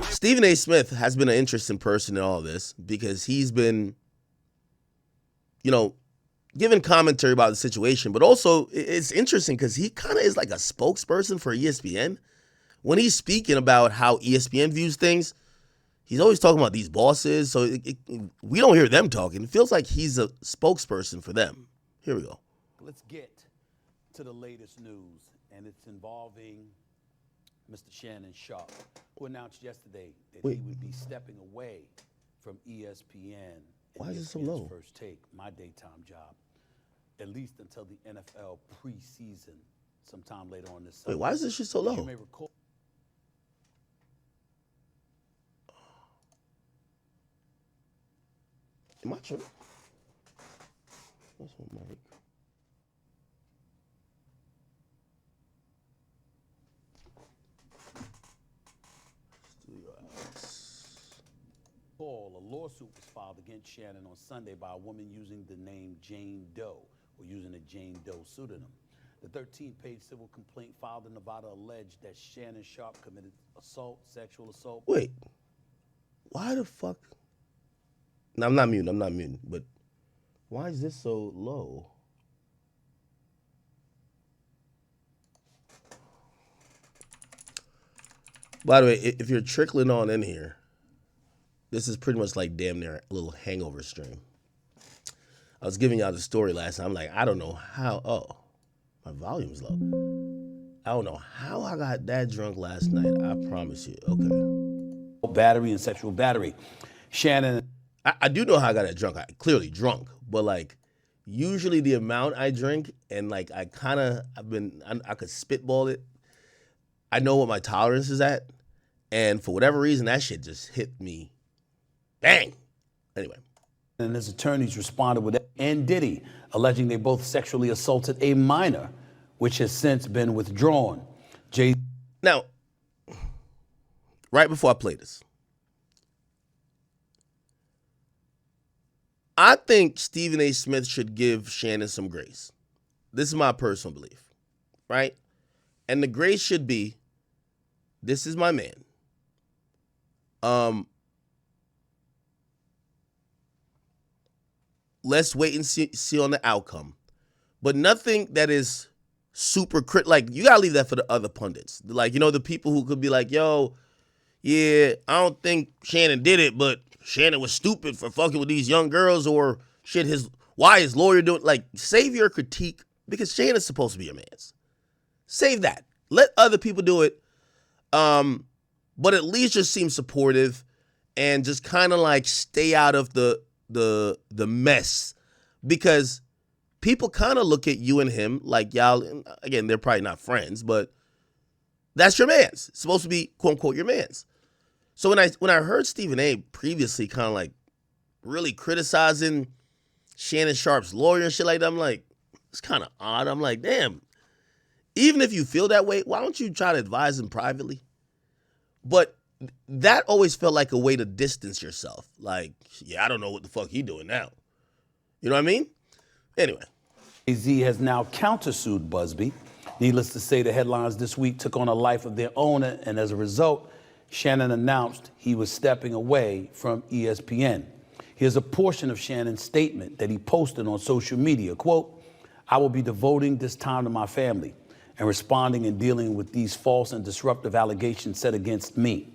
Stephen A. Smith has been an interesting person in all this because he's been, giving commentary about the situation, but also it's interesting because he kind of is like a spokesperson for ESPN. When he's speaking about how ESPN views things, he's always talking about these bosses, so we don't hear them talking. It feels like he's a spokesperson for them. Here we go. Let's get to the latest news, and it's involving Mr. Shannon Sharpe, who announced yesterday that he would be stepping away from ESPN. Why is it so low? First Take, my daytime job, at least until the NFL preseason, sometime later on this summer. Wait, why is this shit so low? You may recall. Am I tripping? That's one mic. A lawsuit was filed against Shannon on Sunday by a woman using the name Jane Doe, or using a Jane Doe pseudonym. The 13-page civil complaint filed in Nevada alleged that Shannon Sharpe committed sexual assault. Wait, why the fuck? No, I'm not muting, but why is this so low? By the way, if you're trickling on in here, this is pretty much like damn near a little hangover stream. I was giving y'all the story last night. I'm like, I don't know how. Oh, my volume's low. I don't know how I got that drunk last night. I promise you. Okay. Battery and sexual battery. Shannon. I do know how I got that drunk. I clearly drunk, but like usually the amount I drink and like I could spitball it. I know what my tolerance is at, and for whatever reason, that shit just hit me. Bang. Anyway. And his attorneys responded with and Diddy, alleging they both sexually assaulted a minor, which has since been withdrawn. Now, right before I play this, I think Stephen A. Smith should give Shannon some grace. This is my personal belief, right? And the grace should be, this is my man. Let's wait and see on the outcome. But nothing that is super like, you gotta leave that for the other pundits. Like, the people who could be like, yo, yeah, I don't think Shannon did it, but Shannon was stupid for fucking with these young girls, or shit, why his lawyer doing, like, save your critique, because Shannon's supposed to be your man's. Save that. Let other people do it. But at least just seem supportive and just kind of like stay out of the mess, because people kind of look at you and him like y'all, again, they're probably not friends, but that's your man's. It's supposed to be, quote unquote, your man's. So when I heard Stephen A. previously kind of like really criticizing Shannon Sharpe's lawyer and shit like that, I'm like, it's kind of odd. I'm like, damn, even if you feel that way, why don't you try to advise him privately? But that always felt like a way to distance yourself. Like, yeah, I don't know what the fuck he doing now. You know what I mean? Anyway. Jay-Z has now countersued Busby. Needless to say, the headlines this week took on a life of their own, and as a result, Shannon announced he was stepping away from ESPN. Here's a portion of Shannon's statement that he posted on social media. Quote, "I will be devoting this time to my family and responding and dealing with these false and disruptive allegations set against me.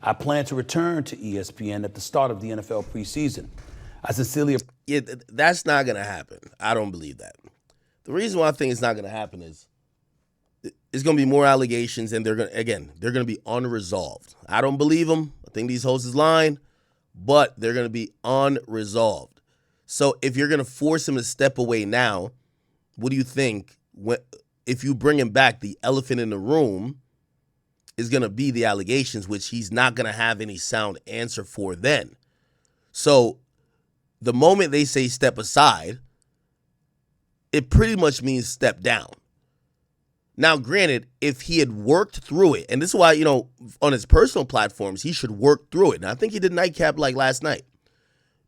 I plan to return to ESPN at the start of the NFL preseason. I sincerely..." Yeah, that's not going to happen. I don't believe that. The reason why I think it's not going to happen is it's going to be more allegations, and they're going to be unresolved. I don't believe them. I think these hosts is lying, but they're going to be unresolved. So if you're going to force him to step away now, what do you think if you bring him back, the elephant in the room is going to be the allegations, which he's not going to have any sound answer for then. So the moment they say step aside, it pretty much means step down. Now, granted, if he had worked through it, and this is why, on his personal platforms, he should work through it. And I think he did Nightcap like last night.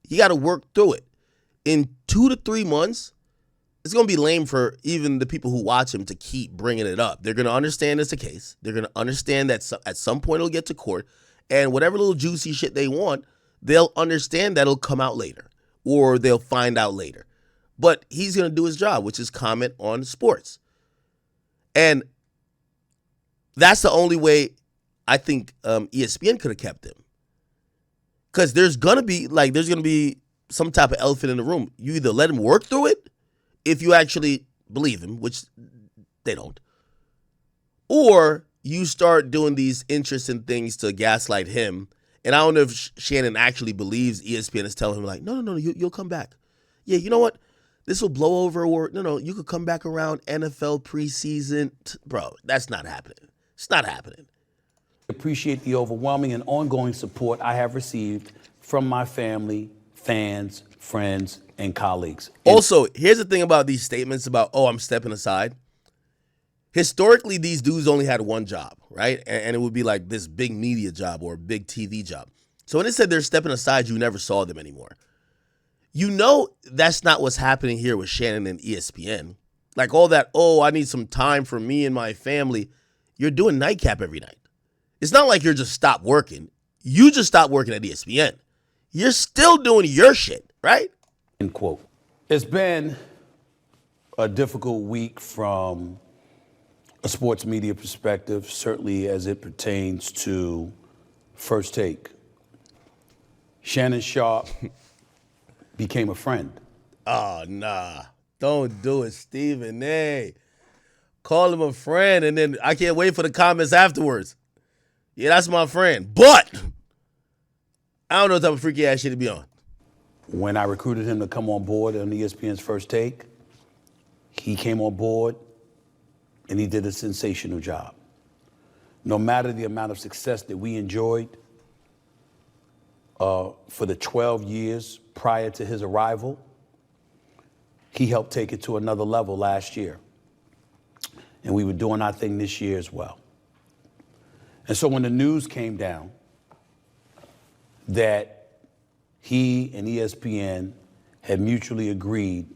He got to work through it. In 2 to 3 months, it's going to be lame for even the people who watch him to keep bringing it up. They're going to understand it's a case. They're going to understand that at some point it'll get to court, and whatever little juicy shit they want, they'll understand that it'll come out later, or they'll find out later. But he's going to do his job, which is comment on sports. And that's the only way I think ESPN could have kept him. Because there's going to be some type of elephant in the room. You either let him work through it, if you actually believe him, which they don't, or you start doing these interesting things to gaslight him. And I don't know if Shannon actually believes ESPN is telling him, like, no, you'll come back. Yeah, you know what? This will blow over, or no, you could come back around NFL preseason. Bro, that's not happening. It's not happening. Appreciate the overwhelming and ongoing support I have received from my family, fans, friends, and colleagues. Also, here's the thing about these statements about, I'm stepping aside. Historically, these dudes only had one job, right? And it would be like this big media job or a big TV job. So when it said they're stepping aside, you never saw them anymore. You know that's not what's happening here with Shannon and ESPN. Like all that, I need some time for me and my family. You're doing nightcap every night. It's not like you're just stopped working. You just stopped working at ESPN. You're still doing your shit, right? End quote. It's been a difficult week from a sports media perspective, certainly as it pertains to First Take. Shannon Sharpe became a friend. Oh, nah. Don't do it, Stephen A. Call him a friend, and then I can't wait for the comments afterwards. Yeah, that's my friend. But I don't know what type of freaky ass shit to be on. When I recruited him to come on board on ESPN's First Take, he came on board and he did a sensational job. No matter the amount of success that we enjoyed for the 12 years prior to his arrival, he helped take it to another level last year. And we were doing our thing this year as well. And so when the news came down that he and ESPN had mutually agreed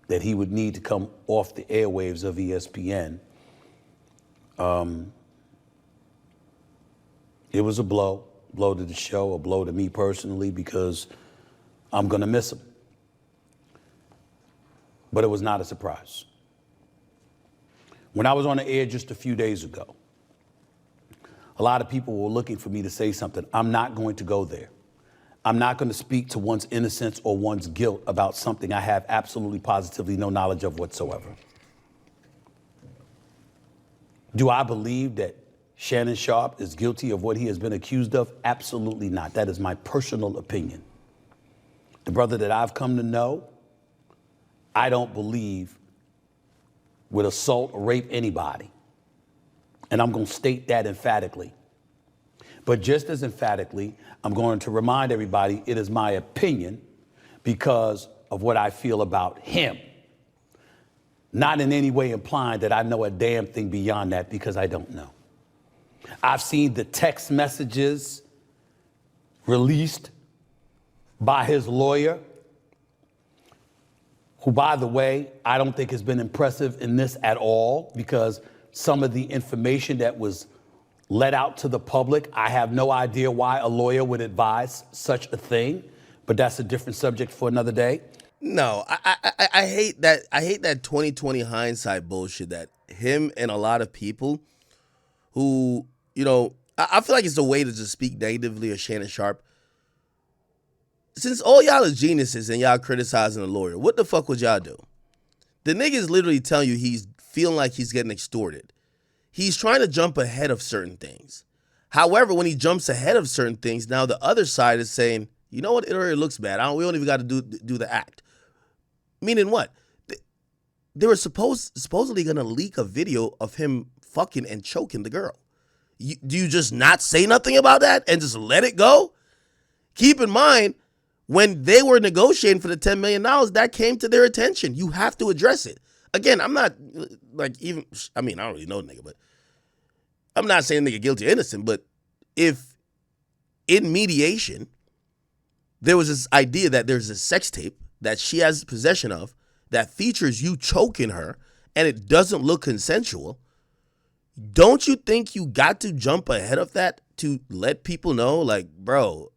that he would need to come off the airwaves of ESPN, it was a blow to the show, a blow to me personally, because I'm going to miss him. But it was not a surprise. When I was on the air just a few days ago, a lot of people were looking for me to say something. I'm not going to go there. I'm not going to speak to one's innocence or one's guilt about something I have absolutely positively no knowledge of whatsoever. Do I believe that Shannon Sharpe is guilty of what he has been accused of? Absolutely not. That is my personal opinion. The brother that I've come to know, I don't believe would assault or rape anybody. And I'm going to state that emphatically. But just as emphatically, I'm going to remind everybody it is my opinion because of what I feel about him. Not in any way implying that I know a damn thing beyond that, because I don't know. I've seen the text messages released by his lawyer, who, by the way, I don't think has been impressive in this at all, because some of the information that was let out to the public, I have no idea why a lawyer would advise such a thing, but that's a different subject for another day. No, I hate that. I hate that 2020 hindsight bullshit that him and a lot of people who, I feel like it's a way to just speak negatively of Shannon Sharpe. Since all y'all are geniuses and y'all criticizing a lawyer, what the fuck would y'all do? The nigga's literally telling you he's feeling like he's getting extorted. He's trying to jump ahead of certain things. However, when he jumps ahead of certain things, now the other side is saying, you know what, it already looks bad. We don't even got to do the act. Meaning what? They were supposedly going to leak a video of him fucking and choking the girl. Do you just not say nothing about that and just let it go? Keep in mind, when they were negotiating for the $10 million, that came to their attention. You have to address it. Again, I'm not I don't really know the nigga, but I'm not saying nigga guilty or innocent, but if in mediation, there was this idea that there's a sex tape that she has possession of that features you choking her and it doesn't look consensual, don't you think you got to jump ahead of that to let people know, like, bro,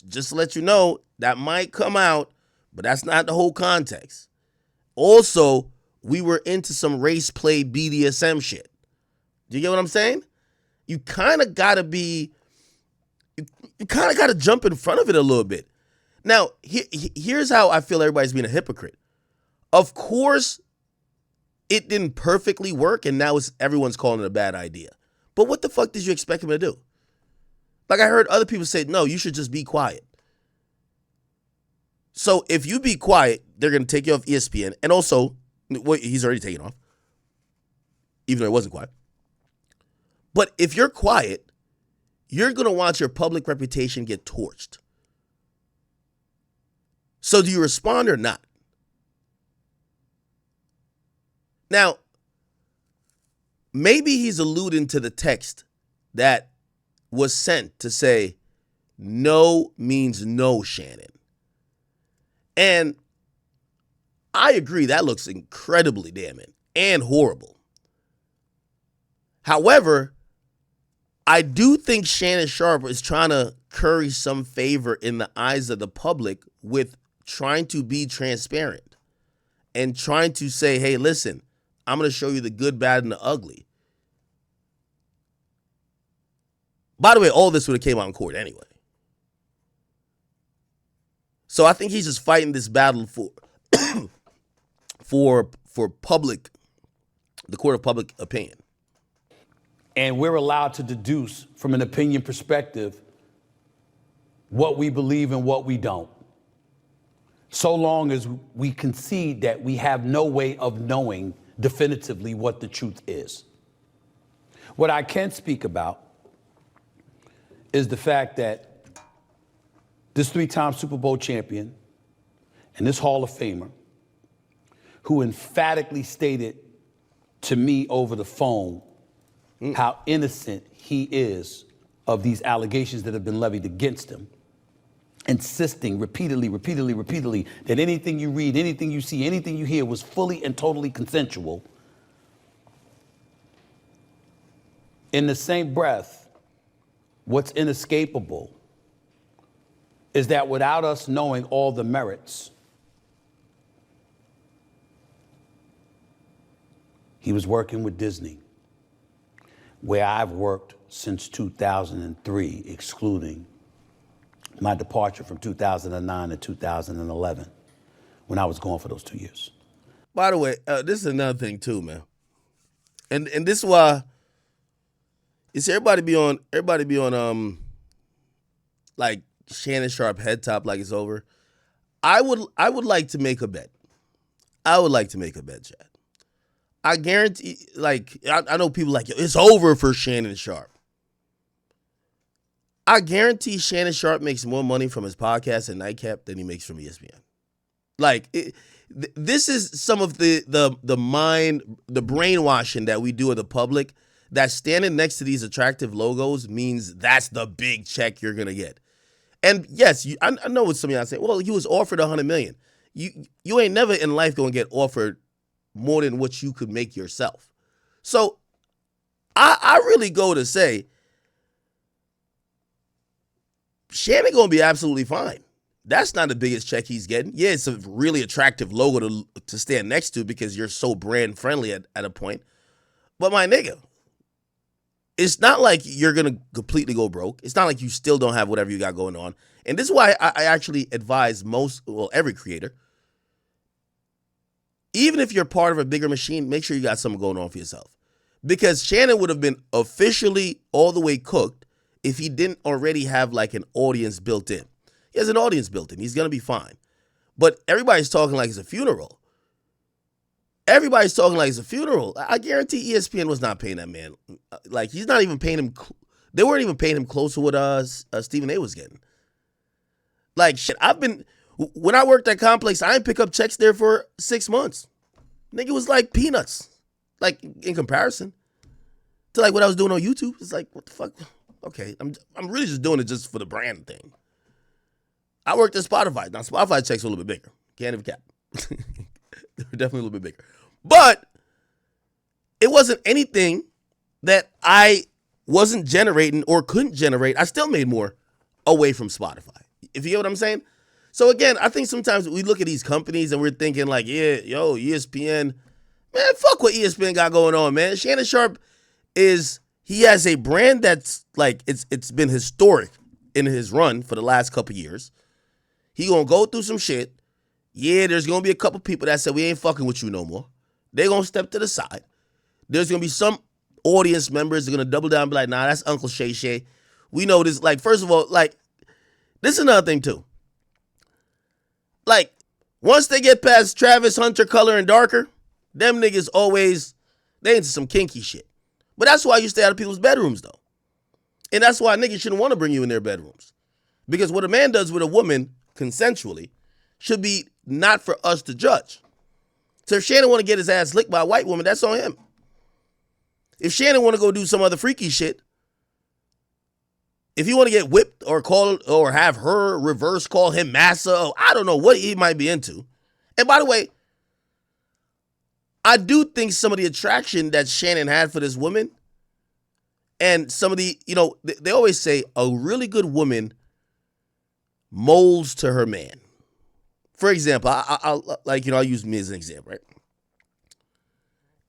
just to let you know, that might come out, but that's not the whole context. Also, we were into some race play BDSM shit. Do you get what I'm saying? You kind of got to jump in front of it a little bit. Now, here's how I feel everybody's being a hypocrite. Of course, it didn't perfectly work, and now everyone's calling it a bad idea. But what the fuck did you expect him to do? Like, I heard other people say, no, you should just be quiet. So if you be quiet, they're going to take you off ESPN. And also, he's already taken off, even though it wasn't quiet. But if you're quiet, you're going to watch your public reputation get torched. So do you respond or not? Now, maybe he's alluding to the text that was sent to say, no means no, Shannon. And I agree, that looks incredibly damning and horrible. However, I do think Shannon Sharpe is trying to curry some favor in the eyes of the public with trying to be transparent and trying to say, hey, listen, I'm going to show you the good, bad, and the ugly. By the way, all this would have came out in court anyway. So I think he's just fighting this battle for public, the court of public opinion. And we're allowed to deduce from an opinion perspective what we believe and what we don't. So long as we concede that we have no way of knowing definitively what the truth is. What I can speak about is the fact that this 3-time Super Bowl champion and this Hall of Famer, who emphatically stated to me over the phone how innocent he is of these allegations that have been levied against him, insisting repeatedly that anything you read, anything you see, anything you hear was fully and totally consensual. In the same breath, what's inescapable is that without us knowing all the merits, he was working with Disney, where I've worked since 2003, excluding my departure from 2009 to 2011, when I was gone for those 2 years. By the way, this is another thing too, man. And this is why it's everybody be on like Shannon Sharpe head top like it's over. I would like to make a bet. Chad. I guarantee, like, I know people like, it's over for Shannon Sharpe. I guarantee Shannon Sharpe makes more money from his podcast and Nightcap than he makes from ESPN. Like, this is some of the brainwashing that we do of the public, that standing next to these attractive logos means that's the big check you're going to get. And yes, I know what some of y'all say, well, he was offered $100 million. You ain't never in life going to get offered more than what you could make yourself. So I really go to say, Shannon going to be absolutely fine. That's not the biggest check he's getting. Yeah, it's a really attractive logo to stand next to because you're so brand friendly at a point. But my nigga, it's not like you're going to completely go broke. It's not like you still don't have whatever you got going on. And this is why I actually advise every creator, even if you're part of a bigger machine, make sure you got something going on for yourself. Because Shannon would have been officially all the way cooked if he didn't already have like an audience built in. He has an audience built in. He's going to be fine. But everybody's talking like it's a funeral. I guarantee ESPN was not paying that man. Like, he's not even paying him. They weren't even paying him close to what Stephen A was getting. Like, shit, when I worked at Complex, I didn't pick up checks there for 6 months. Nigga, was like peanuts. Like, in comparison to like what I was doing on YouTube. It's like, what the fuck? Okay, I'm really just doing it just for the brand thing. I worked at Spotify. Now, Spotify checks are a little bit bigger. Can't even cap. They're definitely a little bit bigger. But it wasn't anything that I wasn't generating or couldn't generate. I still made more away from Spotify. If you get what I'm saying? So again, I think sometimes we look at these companies and we're thinking like, yeah, yo, ESPN, man, fuck what ESPN got going on, man. Shannon Sharpe he has a brand that's like, it's been historic in his run for the last couple years. He gonna go through some shit. Yeah, there's gonna be a couple people that say we ain't fucking with you no more. They gonna step to the side. There's gonna be some audience members that are gonna double down and be like, nah, that's Uncle Shay Shay. We know this. Like, first of all, like, this is another thing too. Like, once they get past Travis, Hunter, Color, and Darker, them niggas always, they into some kinky shit. But that's why you stay out of people's bedrooms, though. And that's why niggas shouldn't want to bring you in their bedrooms. Because what a man does with a woman, consensually, should be not for us to judge. So if Shannon want to get his ass licked by a white woman, that's on him. If Shannon want to go do some other freaky shit, if you want to get whipped or call or have her reverse call him massa, or I don't know what he might be into. And by the way, I do think some of the attraction that Shannon had for this woman and some of the, they always say a really good woman molds to her man. For example, I'll use me as an example, right?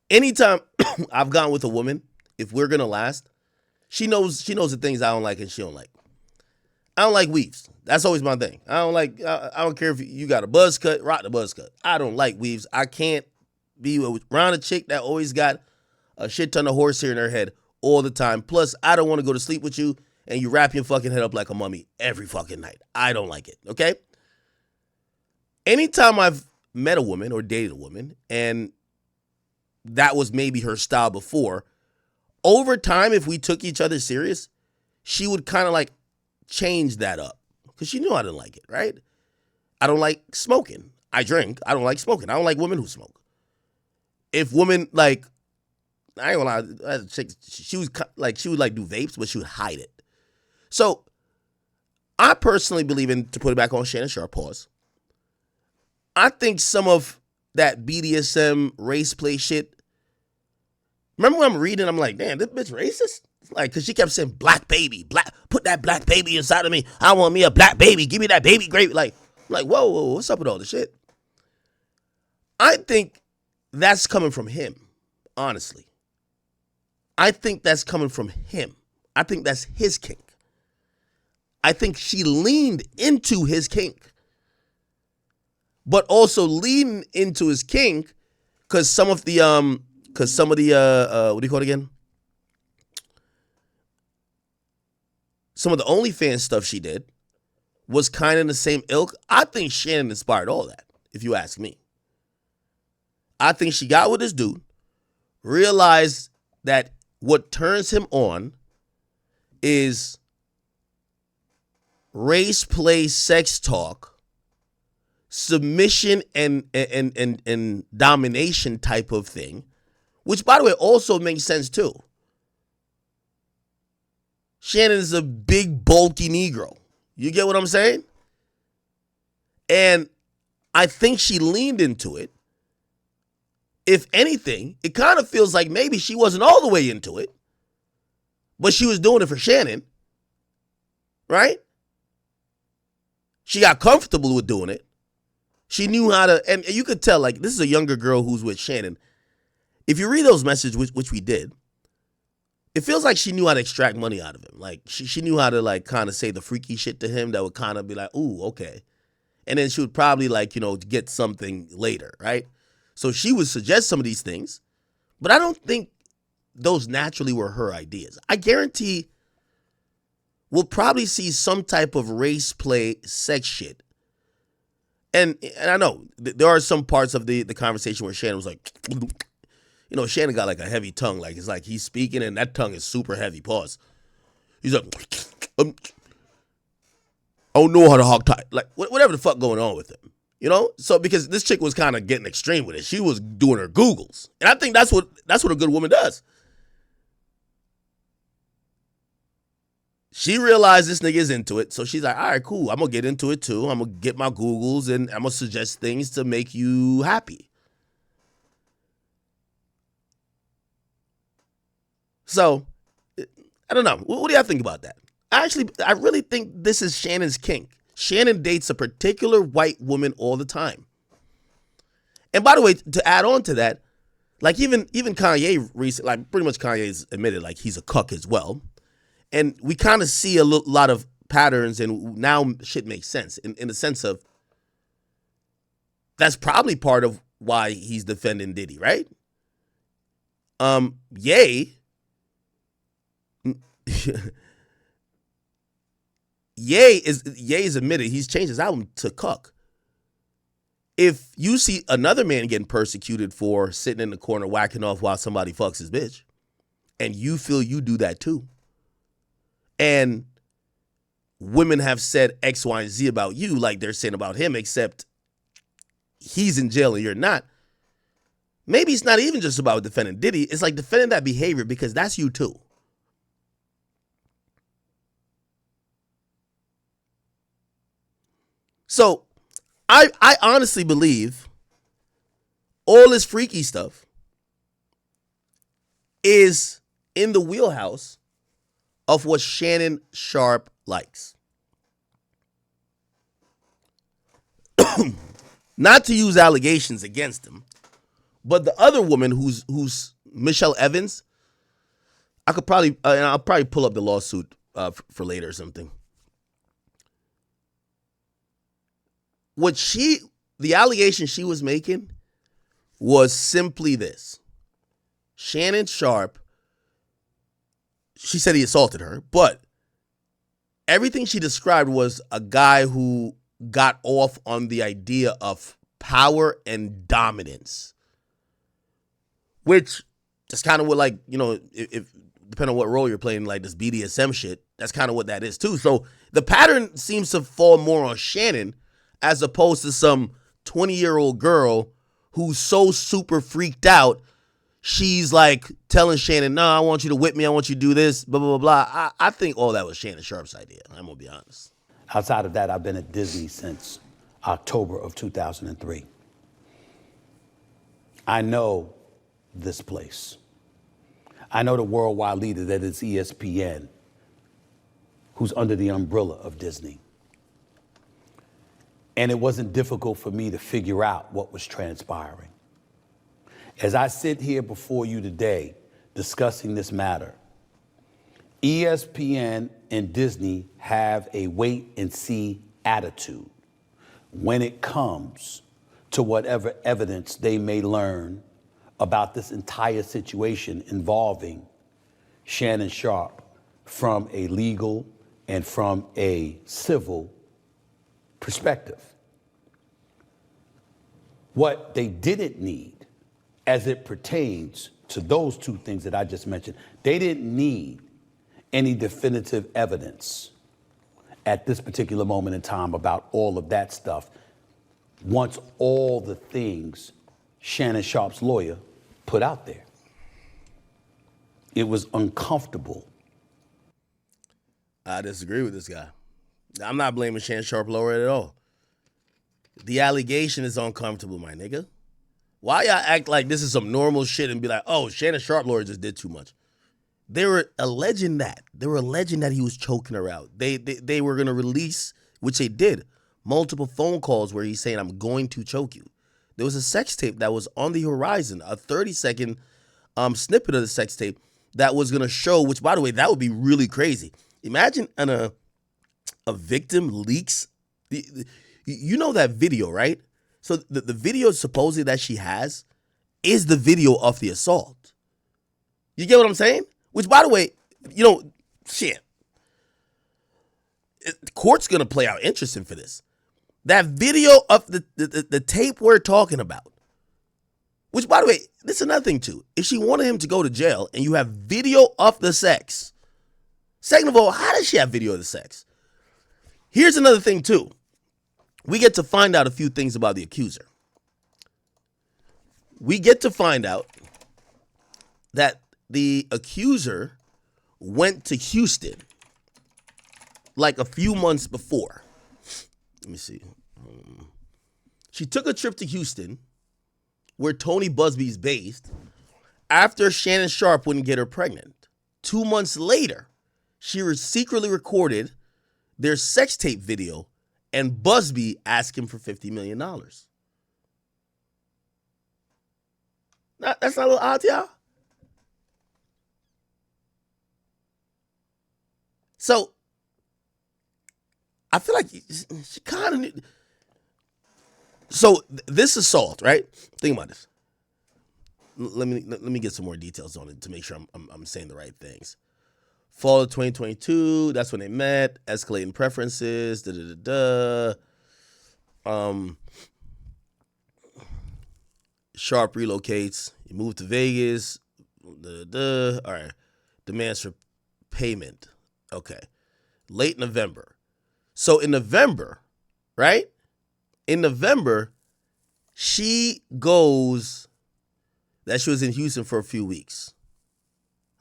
Anytime I've gone with a woman, if we're gonna last, she knows the things I don't like and she don't like. I don't like weaves. That's always my thing. I don't care if you got a buzz cut, rock the buzz cut. I don't like weaves. I can't be around a chick that always got a shit ton of horsehair in her head all the time. Plus, I don't want to go to sleep with you and you wrap your fucking head up like a mummy every fucking night. I don't like it, okay? Anytime I've met a woman or dated a woman and that was maybe her style before, over time, if we took each other serious, she would kind of like change that up because she knew I didn't like it, right? I don't like smoking. I drink. I don't like smoking. I don't like women who smoke. If women like, I ain't gonna lie, she would like do vapes, but she would hide it. So I personally believe in, to put it back on Shannon Sharpe, pause. I think some of that BDSM race play shit. Remember when I'm reading, I'm like, damn, this bitch racist? Like, cause she kept saying black baby, put that black baby inside of me. I want me a black baby. Give me that baby gravy. Like, whoa, what's up with all this shit? I think that's coming from him, honestly. I think that's coming from him. I think that's his kink. I think she leaned into his kink. But also leaning into his kink because some of the what do you call it again? Some of the OnlyFans stuff she did was kind of in the same ilk. I think Shannon inspired all that, if you ask me. I think she got with this dude, realized that what turns him on is race play, sex talk, submission and domination type of thing, which, by the way, also makes sense too. Shannon is a big, bulky Negro. You get what I'm saying? And I think she leaned into it. If anything, it kind of feels like maybe she wasn't all the way into it, but she was doing it for Shannon, right? She got comfortable with doing it. She knew how to, and you could tell, like, this is a younger girl who's with Shannon. If you read those messages, which we did, it feels like she knew how to extract money out of him. Like, she knew how to, like, kind of say the freaky shit to him that would kind of be like, ooh, okay. And then she would probably, like, get something later, right? So she would suggest some of these things, but I don't think those naturally were her ideas. I guarantee we'll probably see some type of race play sex shit. And I know there are some parts of the conversation where Shannon was like, Shannon got like a heavy tongue. Like, it's like he's speaking and that tongue is super heavy. Pause. He's like, I don't know how to hog tie. Like, whatever the fuck going on with him. So because this chick was kind of getting extreme with it, she was doing her Googles, and I think that's what a good woman does. She realized this nigga is into it, so she's like, all right, cool. I'm gonna get into it too. I'm gonna get my Googles and I'm gonna suggest things to make you happy. So, I don't know. What do y'all think about that? I really think this is Shannon's kink. Shannon dates a particular white woman all the time. And by the way, to add on to that, like even Kanye recently, like pretty much Kanye's admitted like he's a cuck as well. And we kind of see a lot of patterns, and now shit makes sense in the sense of that's probably part of why he's defending Diddy, right? Ye is admitted he's changed his album to cuck. If you see another man getting persecuted for sitting in the corner whacking off while somebody fucks his bitch, and you feel you do that too, and women have said X, Y, and Z about you like they're saying about him, except he's in jail and you're not, maybe it's not even just about defending Diddy. It's like defending that behavior because that's you too. So I honestly believe all this freaky stuff is in the wheelhouse of what Shannon Sharpe likes. Not to use allegations against him, but the other woman who's Michelle Evans, I'll probably pull up the lawsuit for later or something. The allegation she was making was simply this. Shannon Sharpe, she said he assaulted her, but everything she described was a guy who got off on the idea of power and dominance, which is kind of what, like, you know, if depending on what role you're playing, like this BDSM shit, that's kind of what that is too. So the pattern seems to fall more on Shannon as opposed to some 20-year-old girl who's so super freaked out, she's like telling Shannon, no, I want you to whip me, I want you to do this, blah, blah, blah, blah. I think all that was Shannon Sharpe's idea. I'm going to be honest. Outside of that, I've been at Disney since October of 2003. I know this place. I know the worldwide leader that is ESPN, who's under the umbrella of Disney. And it wasn't difficult for me to figure out what was transpiring. As I sit here before you today discussing this matter, ESPN and Disney have a wait and see attitude when it comes to whatever evidence they may learn about this entire situation involving Shannon Sharpe from a legal and from a civil perspective. What they didn't need as it pertains to those two things that I just mentioned, they didn't need any definitive evidence at this particular moment in time about all of that stuff once all the things Shannon Sharpe's lawyer put out there. It was uncomfortable. I disagree with this guy. I'm not blaming Shannon Sharpe lawyer at all. The allegation is uncomfortable, my nigga. Why y'all act like this is some normal shit and be like, oh, Shannon Sharpe lawyer just did too much? They were alleging that. They were alleging that he was choking her out. They were going to release, which they did, multiple phone calls where he's saying, I'm going to choke you. There was a sex tape that was on the horizon, a 30-second snippet of the sex tape that was going to show, which, by the way, that would be really crazy. Imagine a victim leaks. You know that video, right? So the video supposedly that she has is the video of the assault. You get what I'm saying? Which, by the way, you know, shit. The court's going to play out interesting for this. That video of the tape we're talking about. Which, by the way, this is another thing, too. If she wanted him to go to jail and you have video of the sex. Second of all, how does she have video of the sex? Here's another thing, too. We get to find out a few things about the accuser. We get to find out that the accuser went to Houston like a few months before. Let me see. She took a trip to Houston, where Tony Busby's based, after Shannon Sharpe wouldn't get her pregnant. 2 months later, she secretly recorded their sex tape video and Busby asked him for $50 million. That's not a little odd to y'all? So, I feel like she kind of... So, this assault, right? Think about this. Let me get some more details on it to make sure I'm saying the right things. Fall of 2022, that's when they met, escalating preferences, Sharpe relocates, he moved to Vegas, all right, demands for payment. Okay, late November. So in November, right? In November, she goes that she was in Houston for a few weeks.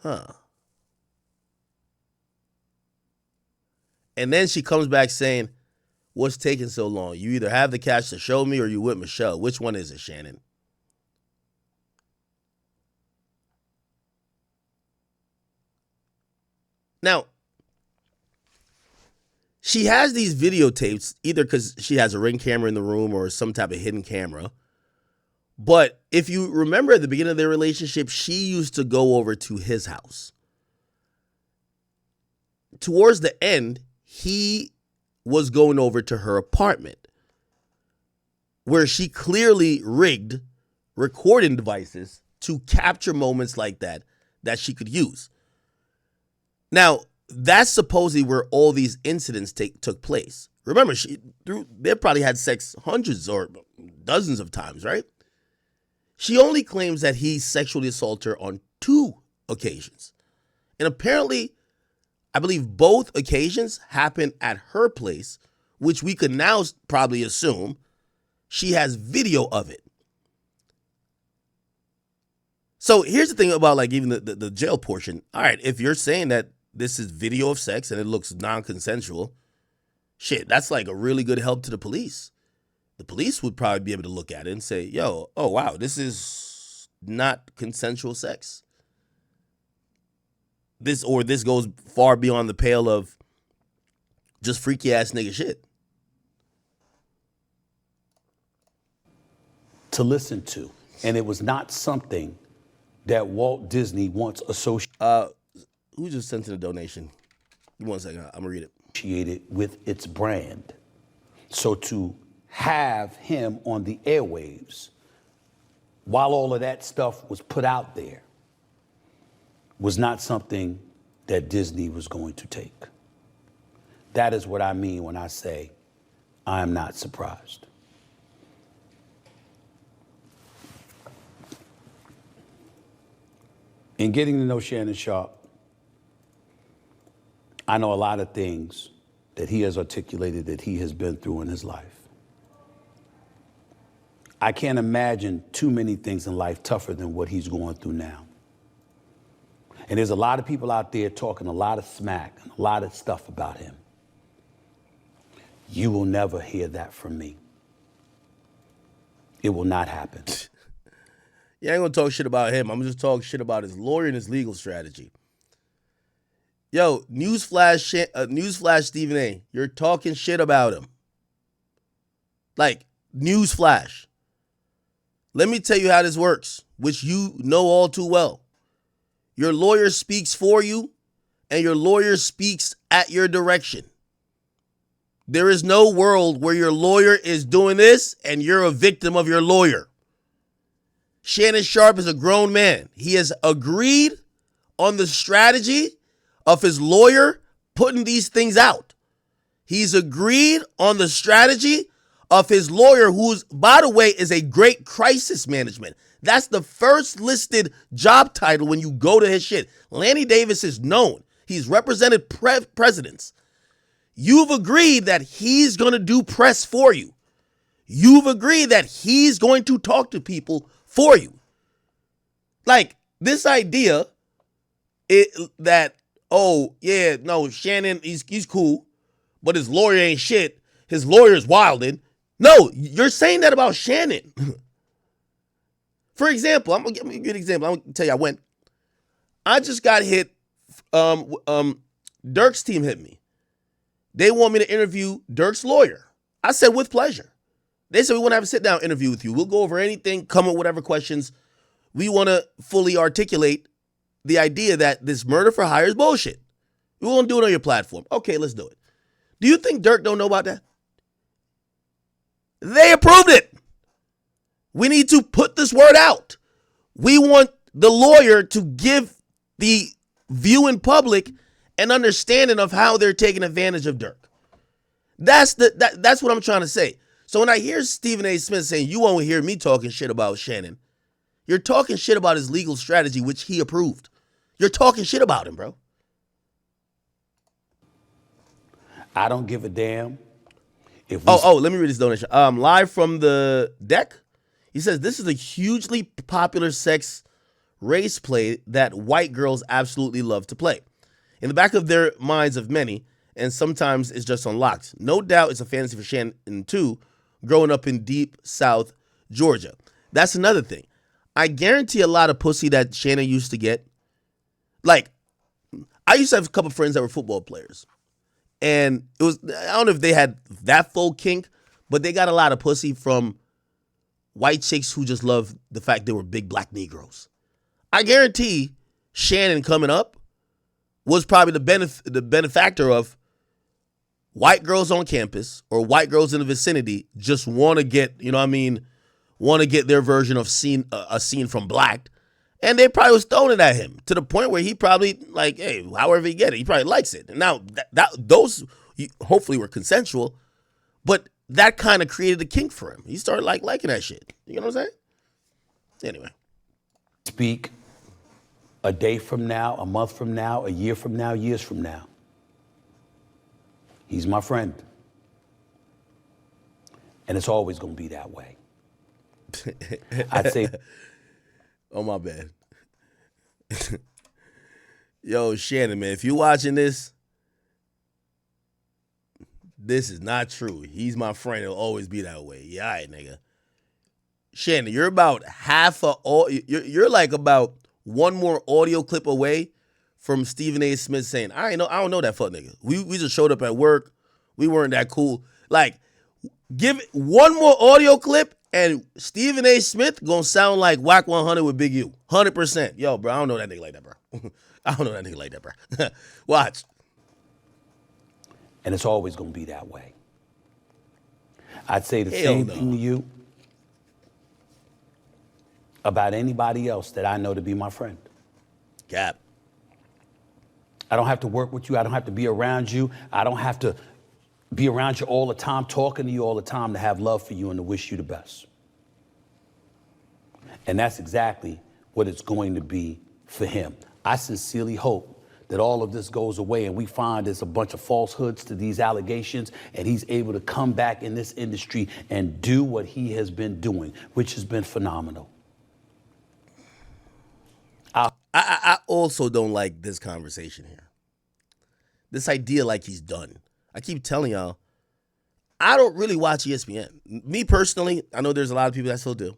Huh. And then she comes back saying, what's taking so long? You either have the cash to show me or you with Michelle. Which one is it, Shannon? Now, she has these videotapes, either because she has a Ring camera in the room or some type of hidden camera. But if you remember at the beginning of their relationship, she used to go over to his house. Towards the end, he was going over to her apartment, where she clearly rigged recording devices to capture moments like that she could use. Now, that's supposedly where all these incidents took place. Remember, they probably had sex hundreds or dozens of times, right? She only claims that he sexually assaulted her on 2 occasions. And apparently, I believe both occasions happened at her place, which we could now probably assume she has video of it. So here's the thing about like even the jail portion. All right, if you're saying that this is video of sex and it looks non-consensual, shit, that's like a really good help to the police. The police would probably be able to look at it and say, yo, oh, wow, this is not consensual sex. This goes far beyond the pale of just freaky ass nigga shit. To listen to. And it was not something that Walt Disney once associated. Who just sent in a donation? Give me 1 second. I'm going to read it. Associated with its brand. So to have him on the airwaves while all of that stuff was put out there was not something that Disney was going to take. That is what I mean when I say I'm not surprised. In getting to know Shannon Sharpe, I know a lot of things that he has articulated that he has been through in his life. I can't imagine too many things in life tougher than what he's going through now. And there's a lot of people out there talking a lot of smack and a lot of stuff about him. You will never hear that from me. It will not happen. Yeah, I ain't gonna talk shit about him. I'm just talking shit about his lawyer and his legal strategy. Yo, newsflash, Stephen A. You're talking shit about him. Like, newsflash. Let me tell you how this works, which you know all too well. Your lawyer speaks for you, and your lawyer speaks at your direction. There is no world where your lawyer is doing this and you're a victim of your lawyer. Shannon Sharpe is a grown man. He has agreed on the strategy of his lawyer putting these things out. He's agreed on the strategy of his lawyer, who's, by the way, is a great crisis management. That's the first listed job title when you go to his shit. Lanny Davis is known. He's represented presidents. You've agreed that he's going to do press for you. You've agreed that he's going to talk to people for you. Like, this idea that, oh, yeah, no, Shannon, he's cool, but his lawyer ain't shit. His lawyer's wilding. No, you're saying that about Shannon. For example, I'm going to give you an example. I'm going to tell you, I just got hit Dirk's team hit me. They want me to interview Dirk's lawyer. I said with pleasure. They said we want to have a sit-down interview with you. We'll go over anything, come with whatever questions. We want to fully articulate the idea that this murder for hire is bullshit. We won't do it on your platform. Okay, let's do it. Do you think Dirk don't know about that? They approved it. We need to put this word out. We want the lawyer to give the viewing public an understanding of how they're taking advantage of Dirk. That's what I'm trying to say. So when I hear Stephen A. Smith saying, you won't hear me talking shit about Shannon, you're talking shit about his legal strategy, which he approved. You're talking shit about him, bro. I don't give a damn. If let me read this donation. Live from the deck. He says, this is a hugely popular sex race play that white girls absolutely love to play. In the back of their minds of many, and sometimes it's just unlocked. No doubt it's a fantasy for Shannon too, growing up in deep South Georgia. That's another thing. I guarantee a lot of pussy that Shannon used to get. Like, I used to have a couple friends that were football players. And it was, I don't know if they had that full kink, but they got a lot of pussy from white chicks who just love the fact they were big black Negroes. I guarantee Shannon coming up was probably the benefactor of white girls on campus or white girls in the vicinity just want to get, want to get their version of a scene from Black. And they probably was throwing it at him to the point where he probably like, hey, however he get it, he probably likes it. And now those hopefully were consensual, but that kind of created a kink for him. He started liking that shit. You know what I'm saying? Anyway. Speak a day from now, a month from now, a year from now, years from now. He's my friend. And it's always going to be that way. I'd say. Oh, my bad. Yo, Shannon, man, if you're watching this, this is not true. He's my friend. It'll always be that way. Yeah, all right, nigga. Shannon, you're about you're like about one more audio clip away from Stephen A. Smith saying, I don't know that fuck nigga. We just showed up at work. We weren't that cool. Like, give it one more audio clip and Stephen A. Smith gonna sound like Whack 100 with Big U. 100%. Yo, bro, I don't know that nigga like that, bro. I don't know that nigga like that, bro. Watch. And it's always gonna be that way. I'd say the same thing to you about anybody else that I know to be my friend. Cap. I don't have to work with you. I don't have to be around you. I don't have to be around you all the time, talking to you all the time, to have love for you and to wish you the best. And that's exactly what it's going to be for him. I sincerely hope that all of this goes away and we find there's a bunch of falsehoods to these allegations and he's able to come back in this industry and do what he has been doing, which has been phenomenal. I also don't like this conversation here. This idea like he's done. I keep telling y'all, I don't really watch ESPN. Me personally, I know there's a lot of people that still do.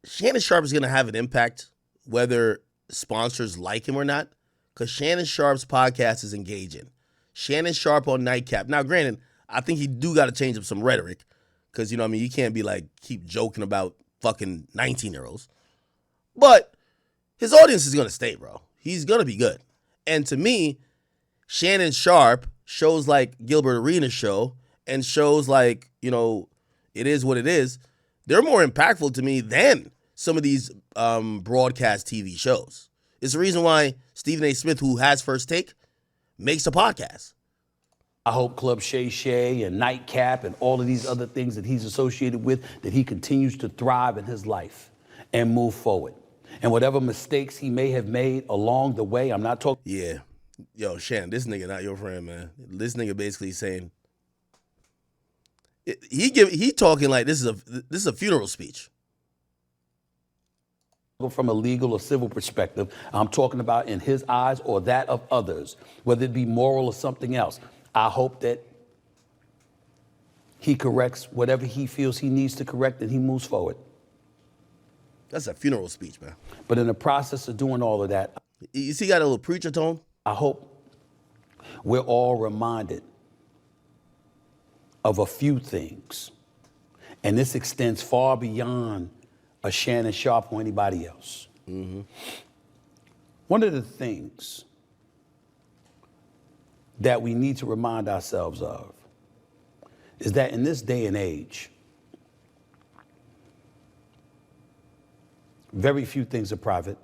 Shannon Sharpe is going to have an impact whether sponsors like him or not, because Shannon Sharpe's podcast is engaging. Shannon Sharpe on Nightcap. Now, granted, I think he do got to change up some rhetoric because, you can't be like, keep joking about fucking 19-year-olds. But his audience is going to stay, bro. He's going to be good. And to me, Shannon Sharpe, shows like Gilbert Arenas show and shows like, It Is What It Is, they're more impactful to me than some of these broadcast TV shows. It's the reason why Stephen A. Smith, who has First Take, makes a podcast. I hope Club Shay Shay and Nightcap and all of these other things that he's associated with, that he continues to thrive in his life and move forward. And whatever mistakes he may have made along the way, I'm not talking. Yeah. Yo, Shannon, this nigga not your friend, man. This nigga basically saying he talking like this is a funeral speech. From a legal or civil perspective, I'm talking about in his eyes or that of others, whether it be moral or something else. I hope that he corrects whatever he feels he needs to correct and he moves forward. That's a funeral speech, man. But in the process of doing all of that, You see, he got a little preacher tone. I hope we're all reminded of a few things. And this extends far beyond a Shannon Sharpe or anybody else. One of the things that we need to remind ourselves of is that in this day and age, very few things are private.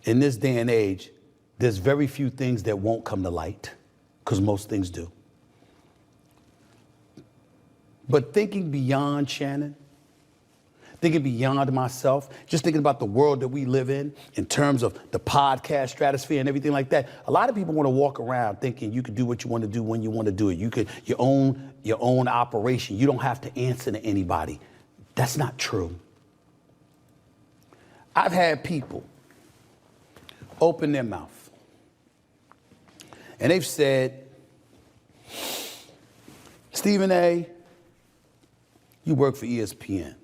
In this day and age, there's very few things that won't come to light, because most things do. But thinking beyond Shannon, thinking beyond myself, just thinking about the world that we live in terms of the podcast stratosphere and everything like that, a lot of people want to walk around thinking you can do what you want to do when you want to do it. You could your own operation. You don't have to answer to anybody. That's not true. I've had people open their mouth and they've said, Stephen A., you work for ESPN.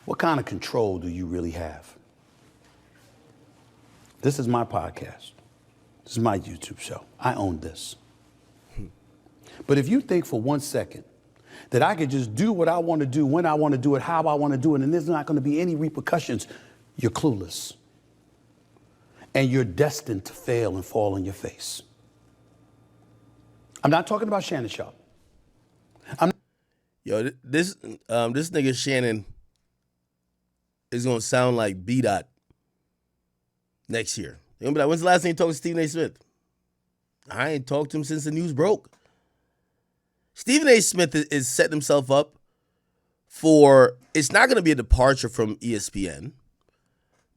What kind of control do you really have? This is my podcast. This is my YouTube show. I own this. But if you think for 1 second that I could just do what I want to do, when I want to do it, how I want to do it, and there's not going to be any repercussions, you're clueless. And you're destined to fail and fall on your face. I'm not talking about Shannon Sharpe. Yo, this nigga Shannon is gonna sound like B. Dot next year. You're gonna be like, when's the last time you talked to Stephen A. Smith? I ain't talked to him since the news broke. Stephen A. Smith is setting himself up for, it's not gonna be a departure from ESPN,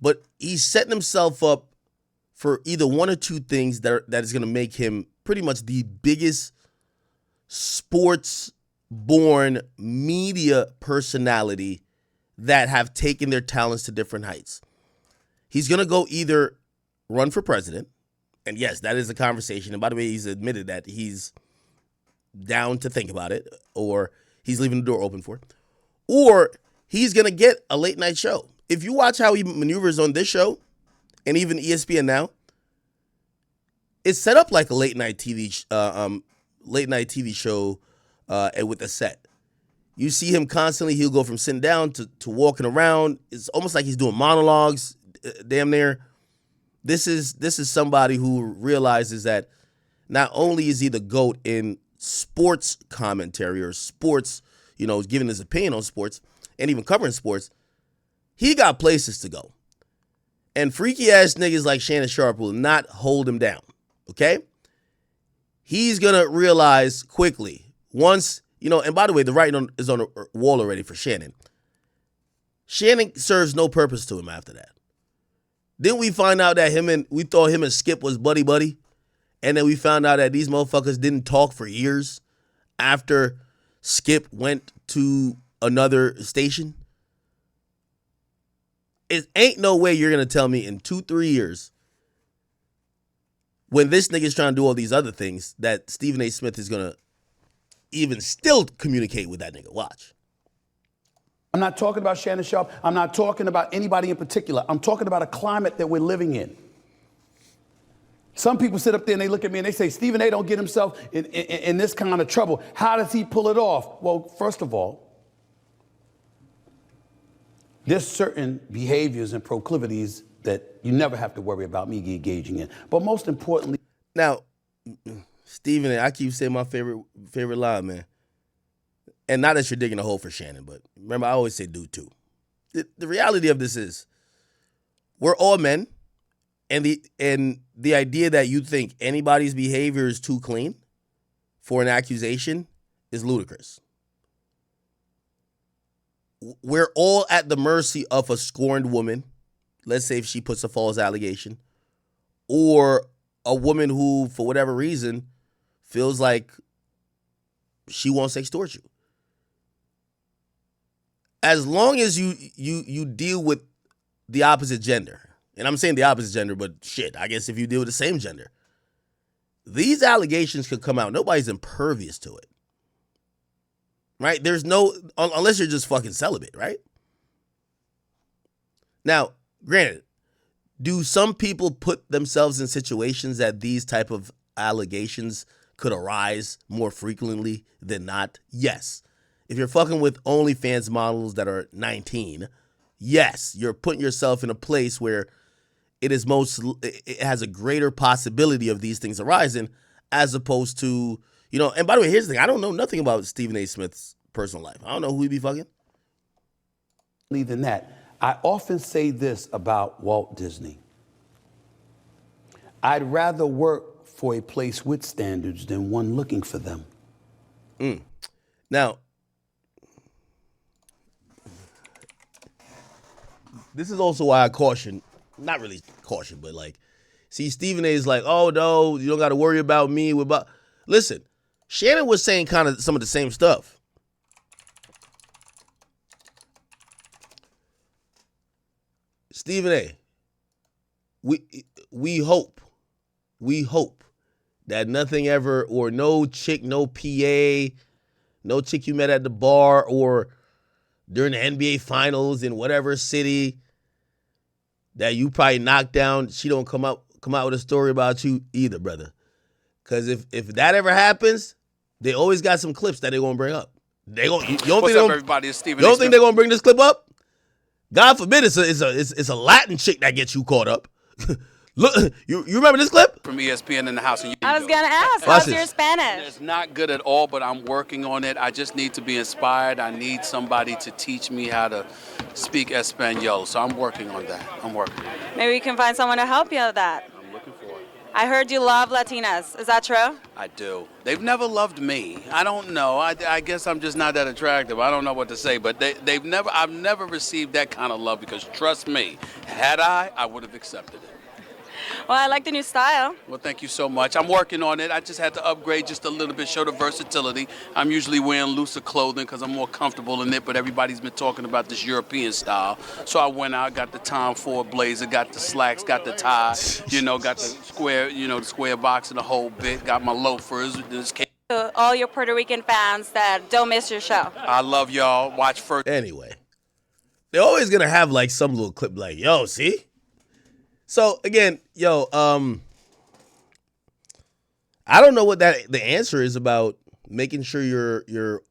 but he's setting himself up for either one or two things that is gonna make him pretty much the biggest sports-born media personality that have taken their talents to different heights. He's going to go either run for president, and yes, that is a conversation. And by the way, he's admitted that he's down to think about it, or he's leaving the door open for it, or he's going to get a late night show. If you watch how he maneuvers on this show, and even ESPN now, it's set up like a late night TV show and with a set. You see him constantly, he'll go from sitting down to walking around. It's almost like he's doing monologues, damn near. This is somebody who realizes that not only is he the GOAT in sports commentary or sports, giving his opinion on sports and even covering sports, he got places to go. And freaky ass niggas like Shannon Sharpe will not hold him down, okay? He's going to realize quickly once, and by the way, the writing is on the wall already for Shannon. Shannon serves no purpose to him after that. Then we find out that we thought him and Skip was buddy-buddy, and then we found out that these motherfuckers didn't talk for years after Skip went to another station. It ain't no way you're going to tell me in 2-3 years when this nigga's trying to do all these other things that Stephen A. Smith is going to even still communicate with that nigga. Watch. I'm not talking about Shannon Sharpe. I'm not talking about anybody in particular. I'm talking about a climate that we're living in. Some people sit up there and they look at me and they say, Stephen A. don't get himself in this kind of trouble. How does he pull it off? Well, first of all, there's certain behaviors and proclivities that you never have to worry about me engaging in. But most importantly, now, Stephen, I keep saying my favorite line, man. And not that you're digging a hole for Shannon, but remember, I always say do too. The reality of this is we're all men, and the idea that you think anybody's behavior is too clean for an accusation is ludicrous. We're all at the mercy of a scorned woman. Let's say if she puts a false allegation, or a woman who, for whatever reason, feels like she wants to extort you. As long as you deal with the opposite gender, and I'm saying the opposite gender, but shit, I guess if you deal with the same gender, these allegations could come out. Nobody's impervious to it. Right? There's no, unless you're just fucking celibate, right? Now, granted, do some people put themselves in situations that these type of allegations could arise more frequently than not? Yes. If you're fucking with OnlyFans models that are 19, yes, you're putting yourself in a place where it has a greater possibility of these things arising, as opposed to, and by the way, here's the thing. I don't know nothing about Stephen A. Smith's personal life. I don't know who he be fucking. Than that, I often say this about Walt Disney. I'd rather work for a place with standards than one looking for them. Now, this is also why I caution, not really caution, but see, Stephen A. is like, oh no, you don't got to worry about me. Listen, Shannon was saying kind of some of the same stuff. Stephen A., we hope that nothing ever, or no chick, no PA, no chick you met at the bar or during the NBA finals in whatever city that you probably knocked down, she don't come out with a story about you either, brother. Because if that ever happens, they always got some clips that they're going to bring up. You don't think they're going to bring this clip up? God forbid it's a Latin chick that gets you caught up. Look, you remember this clip? From ESPN in the house. And I was going to ask, how's your Spanish? It's not good at all, but I'm working on it. I just need to be inspired. I need somebody to teach me how to speak Espanol. So I'm working on that. Maybe we can find someone to help you with that. I'm looking for it. I heard you love Latinas. Is that true? I do. They've never loved me. I don't know. I guess I'm just not that attractive. I don't know what to say, but I've never received that kind of love, because trust me, had I would have accepted it. Well, I like the new style. Well, thank you so much. I'm working on it. I just had to upgrade just a little bit, show the versatility. I'm usually wearing looser clothing because I'm more comfortable in it, but everybody's been talking about this European style. So I went out, got the Tom Ford blazer, got the slacks, got the tie, got the square box and the whole bit, got my loafers. To all your Puerto Rican fans that don't miss your show. I love y'all. Watch first. Anyway, they're always going to have some little clip like, yo, see? So again, I don't know what the answer is about making sure you're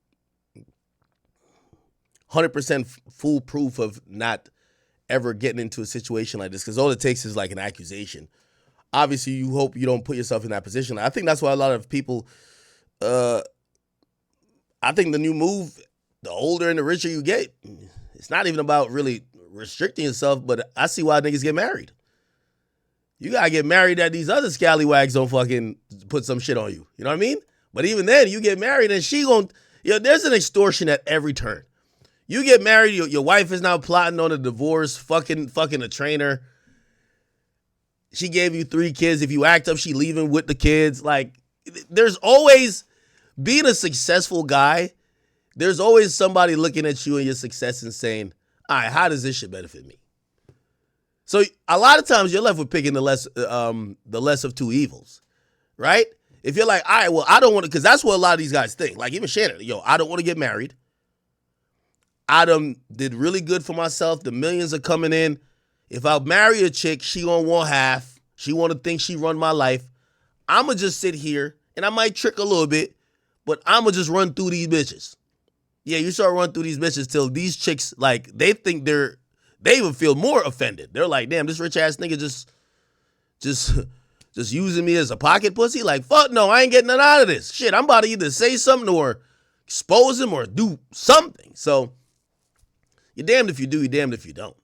100% foolproof of not ever getting into a situation like this, because all it takes is an accusation. Obviously, you hope you don't put yourself in that position. I think that's why a lot of people, I think the new move, the older and the richer you get, it's not even about really restricting yourself, but I see why niggas get married. You gotta get married that these other scallywags don't fucking put some shit on you. You know what I mean? But even then, you get married and there's an extortion at every turn. You get married, your wife is now plotting on a divorce, fucking a trainer. She gave you 3 kids. If you act up, she leaving with the kids. There's always, being a successful guy, there's always somebody looking at you and your success and saying, all right, how does this shit benefit me? So a lot of times you're left with picking the less of two evils, right? If you're like, all right, well, I don't want to, because that's what a lot of these guys think. Like even Shannon, I don't want to get married. I did really good for myself. The millions are coming in. If I marry a chick, she gonna want half. She want to think she run my life. I'm going to just sit here, and I might trick a little bit, but I'm going to just run through these bitches. Yeah, you start running through these bitches till these chicks, they think they even feel more offended. They're like, damn, this rich ass nigga just using me as a pocket pussy? Fuck no, I ain't getting none out of this. Shit, I'm about to either say something or expose him or do something. So you're damned if you do, you're damned if you don't.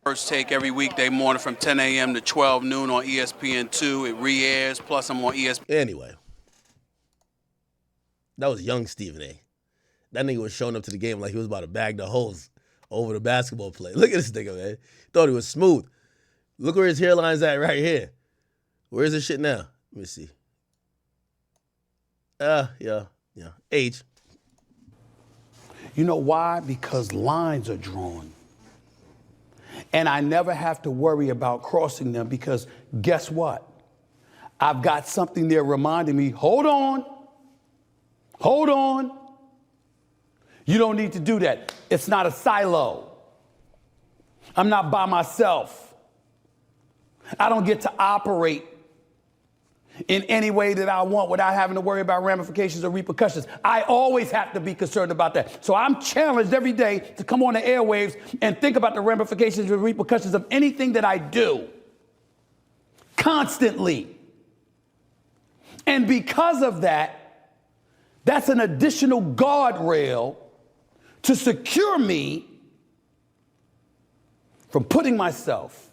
First Take every weekday morning from 10 a.m. to 12 noon on ESPN2. It re-airs, plus I'm on ESPN. Anyway, that was young Stephen A. That nigga was showing up to the game like he was about to bag the holes over the basketball play. Look at this nigga, man. Thought he was smooth. Look where his hairline's at right here. Where's this shit now? Let me see. Yeah. Age. You know why? Because lines are drawn. And I never have to worry about crossing them because guess what? I've got something there reminding me, hold on. You don't need to do that. It's not a silo. I'm not by myself. I don't get to operate in any way that I want without having to worry about ramifications or repercussions. I always have to be concerned about that. So I'm challenged every day to come on the airwaves and think about the ramifications and repercussions of anything that I do. Constantly. And because of that, that's an additional guardrail to secure me from putting myself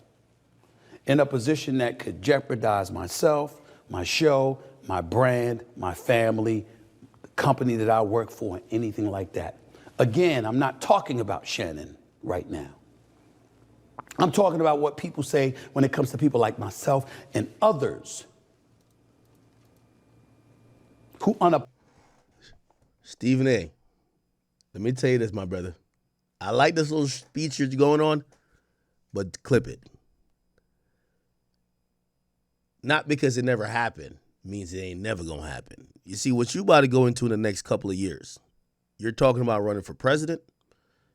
in a position that could jeopardize myself, my show, my brand, my family, the company that I work for, anything like that. Again, I'm not talking about Shannon right now. I'm talking about what people say when it comes to people like myself and others who Stephen A., let me tell you this, my brother. I like this little speech you're going on, but clip it. Not because it never happened means it ain't never gonna happen. You see, what you about to go into in the next couple of years, you're talking about running for president.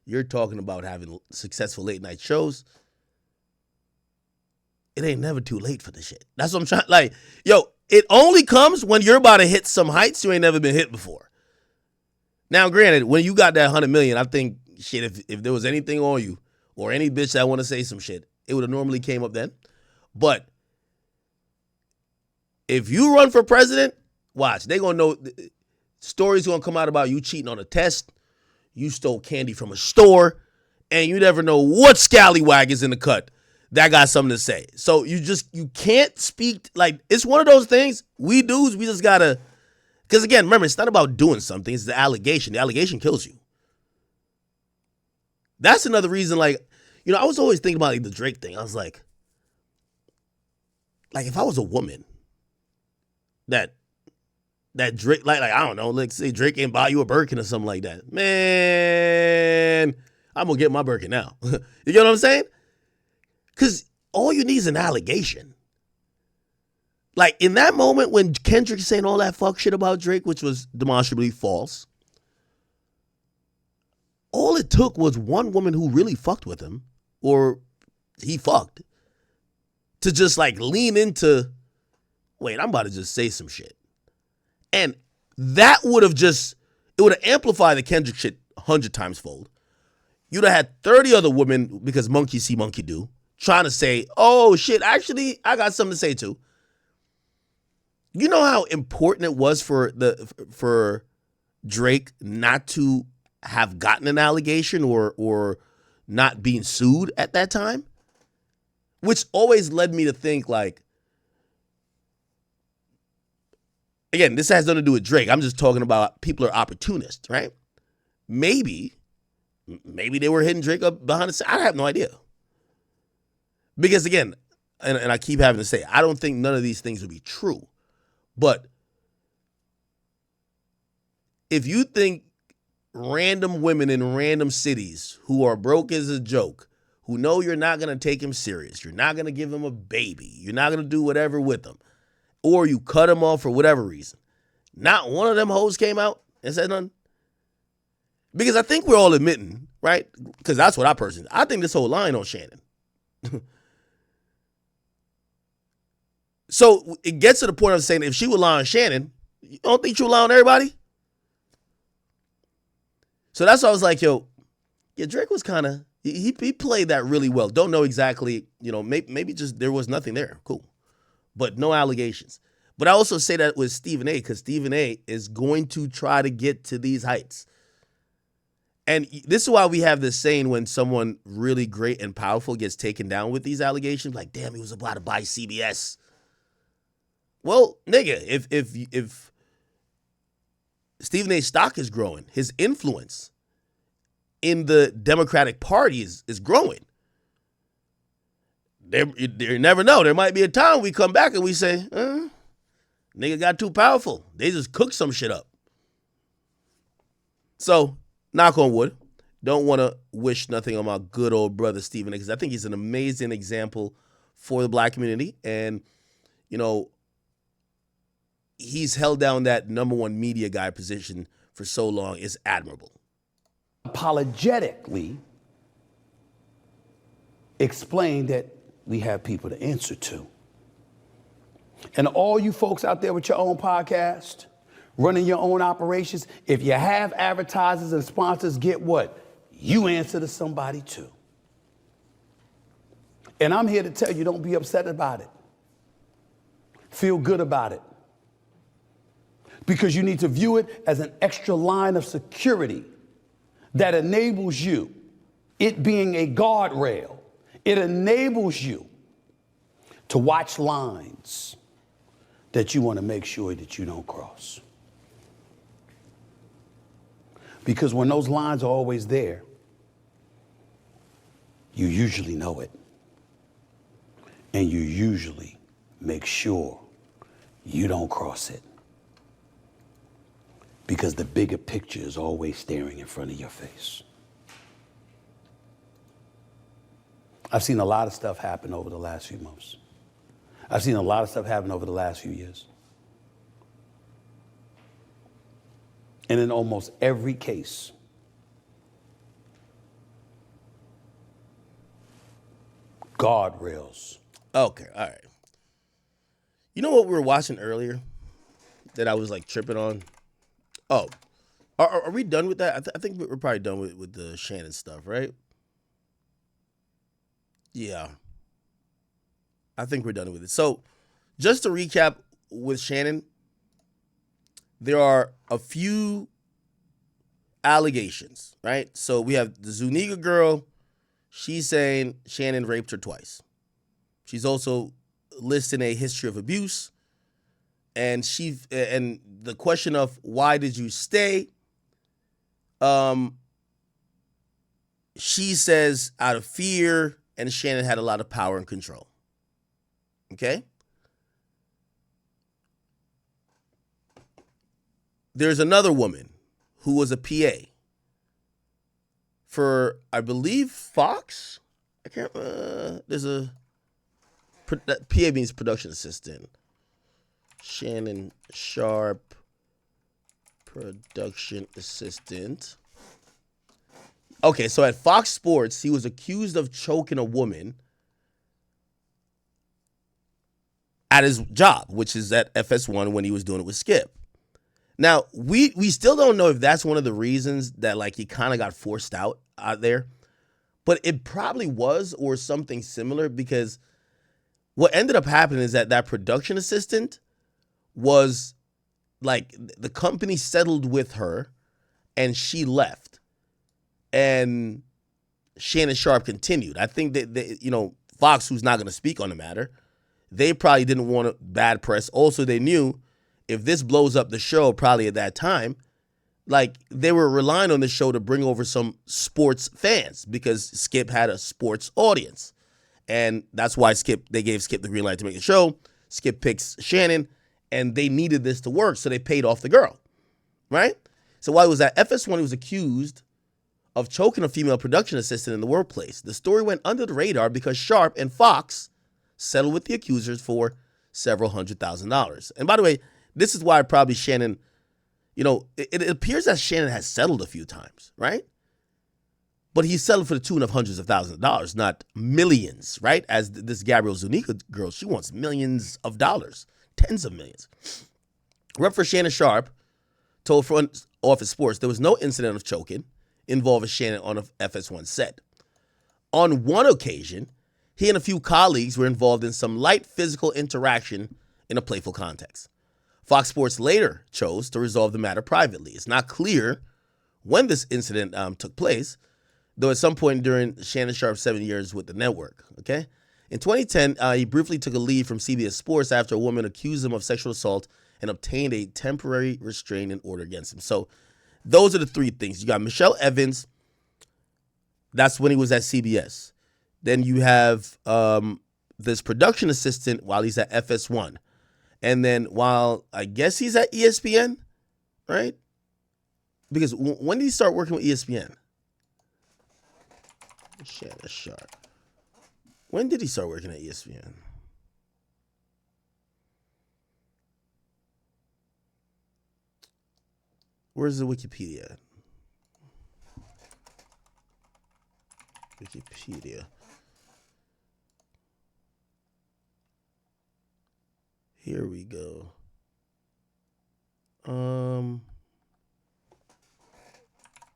You're talking about having successful late night shows. It ain't never too late for this shit. That's what I'm trying. Like, yo, it only comes when you're about to hit some heights you ain't never been hit before. Now, granted, when you got that 100 million, I think, shit, if there was anything on you or any bitch that want to say some shit, it would have normally came up then. But if you run for president, watch. They going to know, stories going to come out about you cheating on a test, you stole candy from a store, and you never know what scallywag is in the cut that got something to say. So you can't speak, like, it's one of those things, we dudes, we just got to, because again, remember, it's not about doing something, it's the allegation. The allegation kills you. That's another reason, like, you know, I was always thinking about like, the Drake thing. I was like, if I was a woman, that Drake, like I don't know, like say Drake ain't buy you a Birkin or something like that. Man, I'm gonna get my Birkin now. You get what I'm saying? Because all you need is an allegation. Like in that moment when Kendrick's saying all that fuck shit about Drake, which was demonstrably false, all it took was one woman who really fucked with him, or he fucked, to just like lean into, wait, I'm about to just say some shit. And that would have it would have amplified the Kendrick shit 100 times fold. You'd have had 30 other women, because monkey see, monkey do, trying to say, oh shit, actually, I got something to say too. You know how important it was for Drake not to have gotten an allegation or not being sued at that time? Which always led me to think like, again, this has nothing to do with Drake. I'm just talking about people are opportunists, right? Maybe they were hitting Drake up behind the scene. I have no idea. Because again, and I keep having to say, I don't think none of these things would be true. But if you think random women in random cities who are broke as a joke, who know you're not going to take him serious, you're not going to give him a baby, you're not going to do whatever with them, or you cut him off for whatever reason, not one of them hoes came out and said nothing? Because I think we're all admitting, right? Because that's what I think this whole line on Shannon. So it gets to the point of saying, if she would lie on Shannon, you don't think she would lie on everybody? So that's why I was like, yo, yeah, Drake was kind of, he played that really well. Don't know exactly, you know, maybe just there was nothing there. Cool. But no allegations. But I also say that with Stephen A., because Stephen A. is going to try to get to these heights. And this is why we have this saying when someone really great and powerful gets taken down with these allegations, like, damn, he was about to buy CBS. Well, nigga, if Stephen A.'s stock is growing, his influence in the Democratic Party is growing. You never know. There might be a time we come back and we say, nigga got too powerful. They just cooked some shit up. So, knock on wood. Don't want to wish nothing on my good old brother Stephen A., because I think he's an amazing example for the black community. And, you know, he's held down that number one media guy position for so long is admirable. Apologetically explained that we have people to answer to. And all you folks out there with your own podcast, running your own operations, if you have advertisers and sponsors, get what? You answer to somebody too. And I'm here to tell you, don't be upset about it. Feel good about it. Because you need to view it as an extra line of security that enables you, it being a guardrail, it enables you to watch lines that you want to make sure that you don't cross. Because when those lines are always there, you usually know it. And you usually make sure you don't cross it. Because the bigger picture is always staring in front of your face. I've seen a lot of stuff happen over the last few months. I've seen a lot of stuff happen over the last few years. And in almost every case, guardrails. Okay, all right. You know what we were watching earlier that I was like tripping on? Oh, are we done with that? I think we're probably done with the Shannon stuff, right? Yeah. I think we're done with it. So, just to recap with Shannon, there are a few allegations, right? So, we have the Zuniga girl. She's saying Shannon raped her twice. She's also listing a history of abuse. And the question of why did you stay? She says out of fear, and Shannon had a lot of power and control. Okay? There's another woman who was a PA for, I believe, Fox. I can't. There's a PA means production assistant. Shannon Sharpe, production assistant. Okay, so at Fox Sports, he was accused of choking a woman at his job, which is at FS1 when he was doing it with Skip. Now, we still don't know if that's one of the reasons that like he kind of got forced out there, but it probably was or something similar, because what ended up happening is that production assistant was like the company settled with her and she left and Shannon Sharpe continued. I think that Fox, who's not going to speak on the matter, they probably didn't want bad press. Also, they knew if this blows up the show, probably at that time, like they were relying on the show to bring over some sports fans because Skip had a sports audience. And that's why they gave Skip the green light to make the show. Skip picks Shannon, and they needed this to work, so they paid off the girl, right? So while he was at FS1, he was accused of choking a female production assistant in the workplace. The story went under the radar because Sharpe and Fox settled with the accusers for several $100,000. And by the way, this is why probably Shannon, it appears that Shannon has settled a few times, right? But he settled for the tune of hundreds of thousands of dollars, not millions, right? As this Gabrielle Zuniga girl, she wants millions of dollars, tens of millions. Rep for Shannon Sharpe told Front Office Sports there was no incident of choking involving Shannon on a FS1 set. On one occasion, he and a few colleagues were involved in some light physical interaction in a playful context. Fox Sports later chose to resolve the matter privately. It's not clear when this incident took place, though at some point during Shannon Sharpe's 7 years with the network, okay? In 2010, he briefly took a leave from CBS Sports after a woman accused him of sexual assault and obtained a temporary restraining order against him. So those are the three things. You got Michelle Evans. That's when he was at CBS. Then you have this production assistant while he's at FS1. And then while I guess he's at ESPN, right? Because when did he start working with ESPN? Shannon Sharpe. When did he start working at ESPN? Where's the Wikipedia? Wikipedia. Here we go.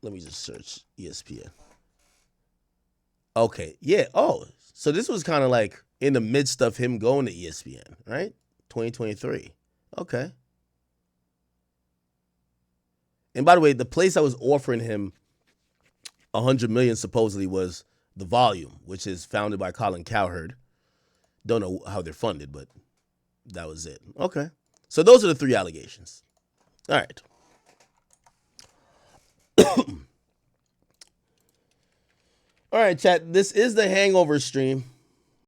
Let me just search ESPN. Okay, yeah. Oh, so this was kind of like in the midst of him going to ESPN, right? 2023. Okay. And by the way, the place that was offering him $100 million supposedly was The Volume, which is founded by Colin Cowherd. Don't know how they're funded, but that was it. Okay. So those are the 3 allegations. All right. All right, chat. This is the Hangover stream.